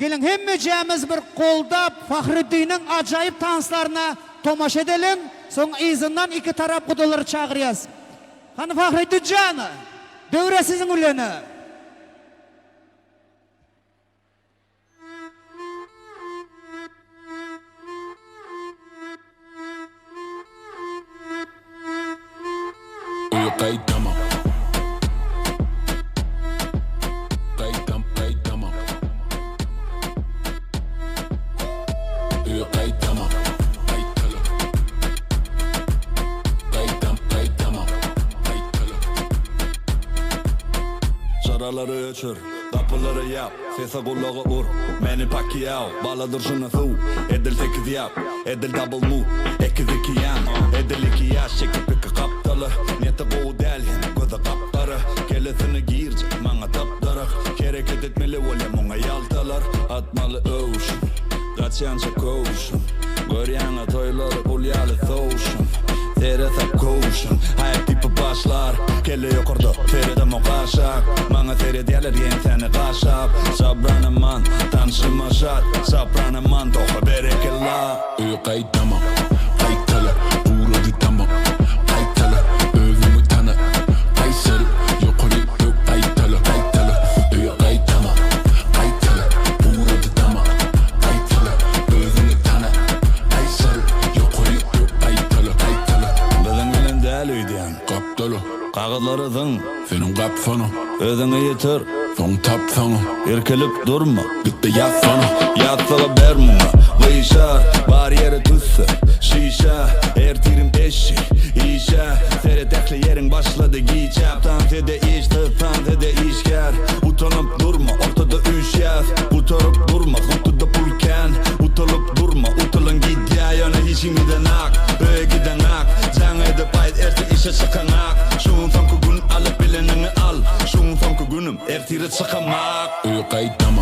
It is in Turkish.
Gelin hemmejemiz bir qoldap Fahriddin'in acayip tanslarına tomaş edelim. Son izinden iki taraf kudaları çağırıyız. Hani Fahriddin canı, dövre sizin üleni. Kayıtlama. Şaraları öçür, kapıları yap, sese kulağı ur. Meni Pacquiao, baladır şunu su. Edil 8 yap, edil double move. 2-2 yan, edil 2 yaş, çekip iki kaptalı. Niyeti bu delhin, gözü kaptarı. Kelesini giyirce, mana taptarık. Hareket etmeli öyle muna yaltalar. Atmalı ocean, kaçyanca koşun. Göryanı toyları, bulyalı soğuşun. Teresa koşun, hayat tipi başlar. Kelle yukarıda, terede mukaşak. Mana terediyeler yen seni kaşap. Sabranıman, tanışıma şart. Sabranıman, toka berekella. Kayıtlama, kayıtala, uğradı tamam. Kayıtala, övümü tanı. Kaysarı, yukarı yok kayıtala, kayıtala. Kayıtlama, kayıtala, uğradı tamam. Kayıtala, övümü tanı. Kaysarı, yukarı yok kayıtala, kayıtala. Bizim elin del uydiyan. Kaptalı, Kağıtları zın, senin kapsana. özünü yitir. Son tapsana, Irkılıp durma. gitti yatsana. Yatsağı ber muna, kıyışar. Var yere tutsa, şişa. Ertirim eşi, işe. Seyretekli yerin başladı giyeceğim. Tansede iş, tansede işker. Utanıp durma, ortada üç yaz. Utanıp durma, kutuda pulken. Utalıp durma, utalın git ya. Yana işimden ak, öyle giden ak. Can edip ait erti işe çıkan ak. Şunun sonku gün alıp bilenini al. Şunun sonku günüm ertiri çıkamak. Kayıtlama.